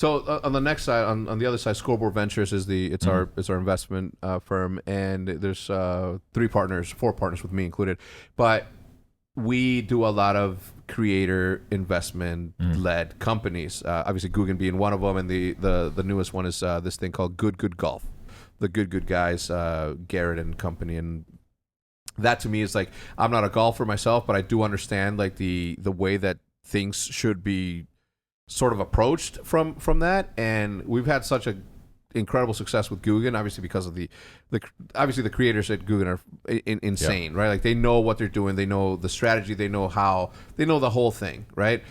So on the next side, on the other side, Scoreboard Ventures is our investment firm, and there's four partners with me included, but we do a lot of creator investment led companies. Obviously, Guggen being one of them, and the newest one is this thing called Good Golf. The Good guys, Garrett and company, and that to me is like, I'm not a golfer myself, but I do understand like the way that things should be sort of approached from that, and we've had such a incredible success with Guggen, obviously because of the creators at Guggen are insane, right? Like they know what they're doing, they know the strategy, they know the whole thing, right?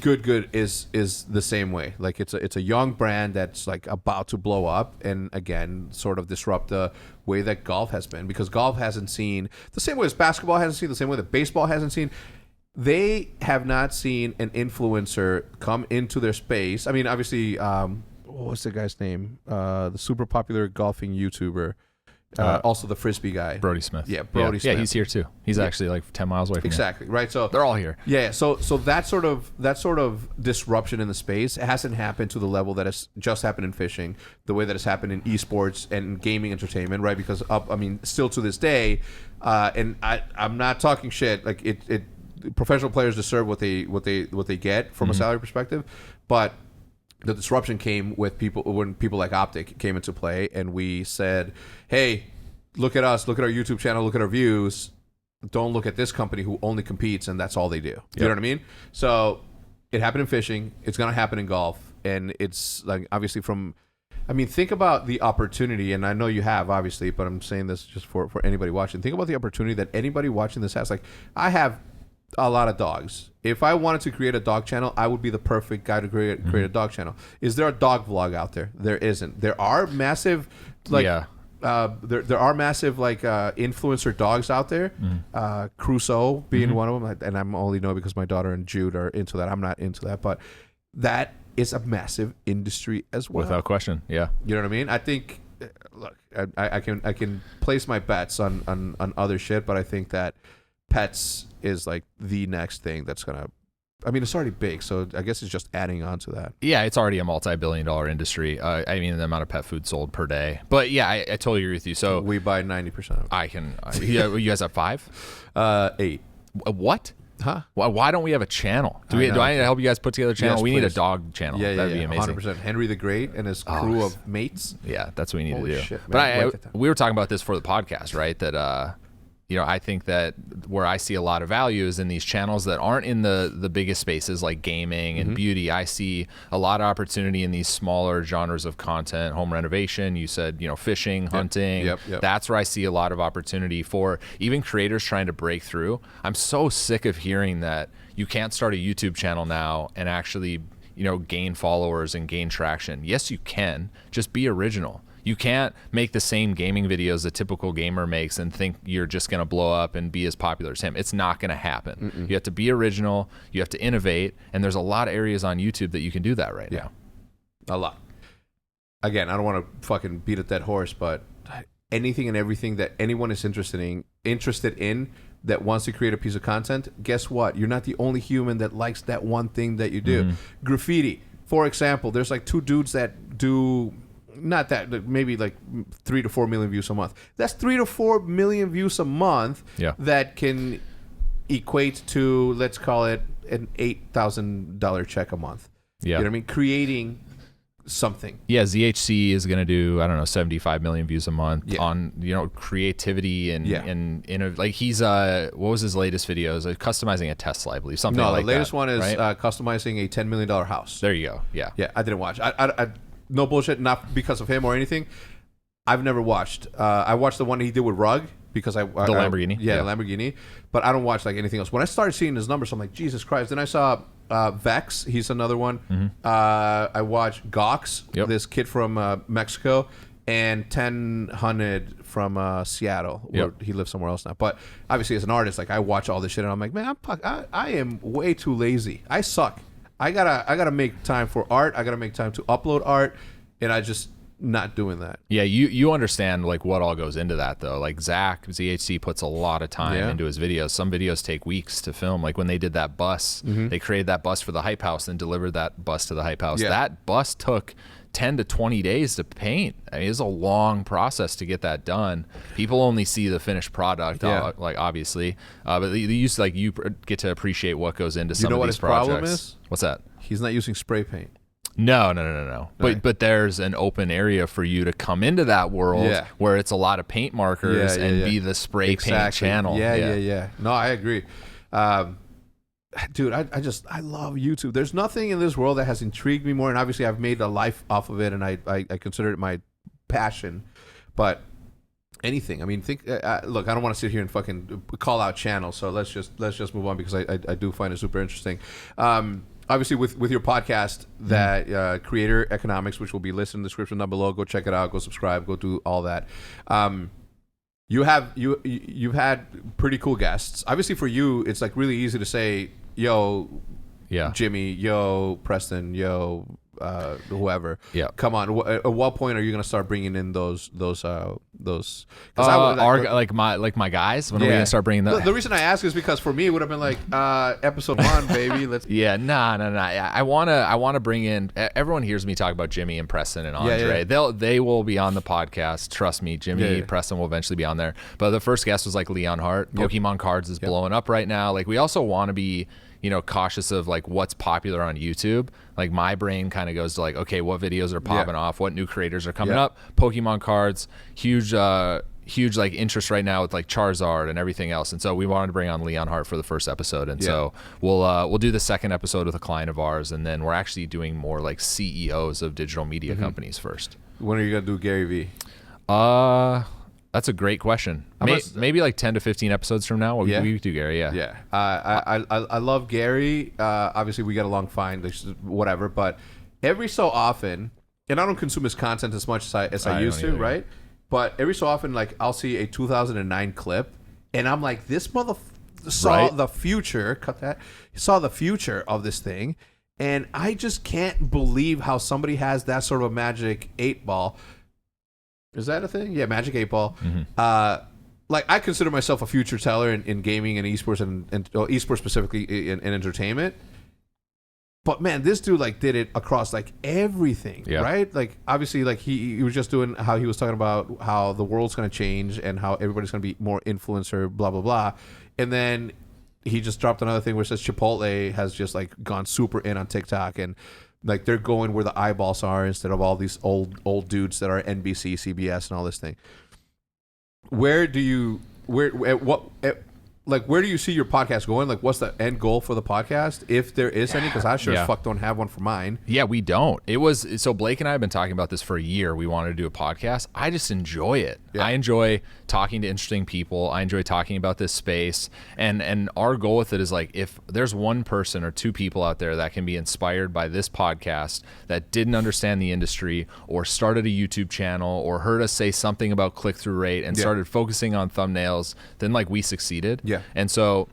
Good is the same way. Like it's a young brand that's like about to blow up, and again sort of disrupt the way that golf has been, because golf hasn't seen the same way as basketball hasn't seen, the same way that baseball hasn't seen. They have not seen an influencer come into their space. I mean, obviously, what's the guy's name? The super popular golfing YouTuber, also the Frisbee guy. Brody Smith. Yeah, Brody Smith. Yeah, he's here too. He's actually like 10 miles away from Exactly, here. right? So they're all here. Yeah, so that sort of disruption in the space hasn't happened to the level that has just happened in fishing, the way that it's happened in esports and gaming entertainment, right? Because still to this day, and I'm not talking shit. Like it professional players deserve what they get from a salary perspective, but the disruption came with when people like Optic came into play, and we said, hey, look at us, look at our YouTube channel, look at our views, don't look at this company who only competes and that's all they do. You know what I mean? So it happened in fishing, it's going to happen in golf, and it's like obviously think about the opportunity, and I know you have, obviously, but I'm saying this just for anybody watching. Think about the opportunity that anybody watching this has. Like, I have a lot of dogs. If I wanted to create a dog channel, I would be the perfect guy to create a dog channel. Is there a dog vlog out there? There isn't. There are massive there are massive influencer dogs out there. Crusoe being one of them, and I'm only know because my daughter and Jude are into that. I'm not into that, but that is a massive industry as well. Without question. Yeah. You know what I mean? I think look, I can place my bets on other shit, but I think that pets is like the next thing that's gonna. I mean, it's already big, so I guess it's just adding on to that. Yeah, it's already a multi-billion-dollar industry. I mean, the amount of pet food sold per day. But yeah, I totally agree with you. So we buy 90%. You guys have 5? 8. What? Huh? Why don't we have a channel? Do I need to help you guys put together a channel? Yes, we please. need a dog channel. That'd be amazing. 100%. Henry the Great and his crew of mates. Yeah, that's what we need Holy to do. Shit, but we were talking about this for the podcast, right? That I think that where I see a lot of value is in these channels that aren't in the biggest spaces like gaming and beauty. I see a lot of opportunity in these smaller genres of content, home renovation. You said, fishing, hunting. Yep. That's where I see a lot of opportunity for even creators trying to break through. I'm so sick of hearing that you can't start a YouTube channel now and actually, gain followers and gain traction. Yes, you can. Just be original. You can't make the same gaming videos a typical gamer makes and think you're just going to blow up and be as popular as him. It's not going to happen. You have to be original. You have to innovate. And there's a lot of areas on YouTube that you can do that right now. A lot. Again, I don't want to fucking beat a dead horse, but anything and everything that anyone is interested in that wants to create a piece of content, guess what? You're not the only human that likes that one thing that you do. Graffiti, for example, there's like 2 dudes that do... Not that, maybe like 3 to 4 million views a month. That's 3 to 4 million views a month that can equate to, let's call it, an $8,000 check a month. You know what I mean? Creating something. Yeah, ZHC is going to do, I don't know, 75 million views a month on, creativity and like he's, what was his latest video? It was customizing a Tesla, I believe. Something like that. No, the latest one is right? Customizing a $10 million house. There you go. Yeah. Yeah, I didn't watch. I no bullshit, not because of him or anything. I've never watched. I watched the one he did with Rug because the Lamborghini. The Lamborghini. But I don't watch like anything else. When I started seeing his numbers, I'm like, Jesus Christ. Then I saw Vex. He's another one. I watched Gox, this kid from Mexico, and 1000 from Seattle. Where he lives somewhere else now. But obviously, as an artist, like I watch all this shit, and I'm like, man, I am way too lazy. I suck. I gotta make time for art. I gotta make time to upload art, and I just not doing that. Yeah, you understand like what all goes into that though. Like Zach ZHC puts a lot of time into his videos. Some videos take weeks to film. Like when they did that bus, they created that bus for the Hype House and delivered that bus to the Hype House. That bus took 10 to 20 days to paint. I mean, it's a long process to get that done. People only see the finished product, like obviously, but you get to appreciate what goes into some of these projects. Problem is? What's that? He's not using spray paint. No. But there's an open area for you to come into that world where it's a lot of paint markers and be the spray paint channel. Yeah. No, I agree. Dude, I love YouTube. There's nothing in this world that has intrigued me more, and obviously I've made a life off of it, and I consider it my passion. But anything, I mean, look, I don't want to sit here and fucking call out channels, so let's just move on because I do find it super interesting. Obviously, with your podcast, that Creator Economics, which will be listed in the description down below, go check it out, go subscribe, go do all that. You've had pretty cool guests. Obviously, for you, it's like really easy to say, "Yo, Jimmy, yo, Preston, yo, whoever." Yeah, come on. At what point are you gonna start bringing in those? Like my guys. When are we gonna start bringing them? The reason I ask is because for me, it would have been like episode 1, baby. Let's. Yeah, nah. I wanna bring in. Everyone hears me talk about Jimmy and Preston and Andre. They will be on the podcast. Trust me, Jimmy, Preston will eventually be on there. But the first guest was like Leon Hart. Pokemon cards is blowing up right now. Like we also want to be, cautious of like what's popular on YouTube. Like my brain kind of goes to like, okay, what videos are popping off? What new creators are coming up? Pokemon cards, huge like interest right now with like Charizard and everything else. And so we wanted to bring on Leon Hart for the first episode. And so we'll do the second episode with a client of ours, and then we're actually doing more like CEOs of digital media companies first. When are you gonna do Gary Vee? That's a great question. Maybe like 10 to 15 episodes from now, we do Gary. Yeah. I love Gary. Obviously, we get along fine, whatever. But every so often, and I don't consume his content as much as I used to, right? But every so often, like I'll see a 2009 clip, and I'm like, this saw the future. Cut that. Saw the future of this thing, and I just can't believe how somebody has that sort of magic 8-ball. Is that a thing? Yeah, Magic 8-Ball. Like I consider myself a future teller in gaming and esports and esports specifically in entertainment. But man, this dude like did it across like everything, right? Like obviously, like he was just doing how he was talking about how the world's going to change and how everybody's going to be more influencer, blah blah blah, and then he just dropped another thing where it says Chipotle has just like gone super in on TikTok and. Like they're going where the eyeballs are instead of all these old dudes that are NBC, CBS, and all this thing. Where do you see your podcast going? Like, what's the end goal for the podcast, if there is any? Because I sure as fuck don't have one for mine. Yeah, we don't. So Blake and I have been talking about this for a year. We wanted to do a podcast. I just enjoy it. Yeah. I enjoy talking to interesting people. I enjoy talking about this space. And our goal with it is like, if there's one person or two people out there that can be inspired by this podcast that didn't understand the industry or started a YouTube channel or heard us say something about click-through rate and started focusing on thumbnails, then like we succeeded. Yeah. And so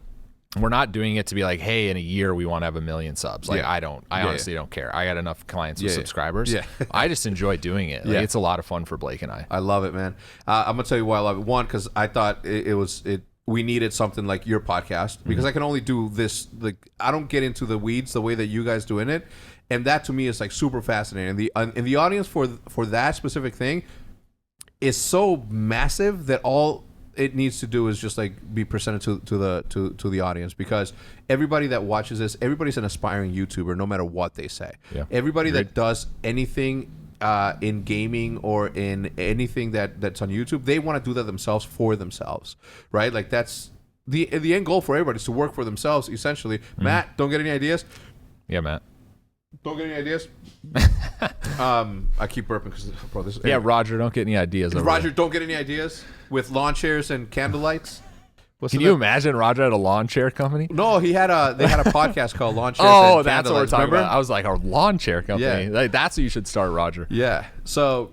we're not doing it to be like, hey, in a year we want to have 1 million subs. Like I honestly don't care. I got enough clients with subscribers. Yeah. I just enjoy doing it. Like, it's a lot of fun for Blake and I. I love it, man. I'm gonna tell you why I love it. One, because I thought we needed something like your podcast because I can only do this. Like I don't get into the weeds the way that you guys do in it, and that to me is like super fascinating. And the audience for that specific thing is so massive that all it needs to do is just like be presented to the audience, because everybody that watches this, everybody's an aspiring YouTuber no matter what they say. Yeah. Everybody that does anything in gaming or in anything that's on YouTube, they want to do that themselves for themselves, right? Like that's the end goal for everybody is to work for themselves essentially. Matt, don't get any ideas? Yeah, Matt. Don't get any ideas? I keep burping because bro, this. Yeah, Roger, don't get any ideas. Roger, don't get any ideas with lawn chairs and candlelights. Can you imagine Roger at a lawn chair company? No, they had a podcast called Lawn Chairs. Oh, that's what we're talking about. I was like, a lawn chair company. Yeah. Like, that's what you should start, Roger. Yeah. So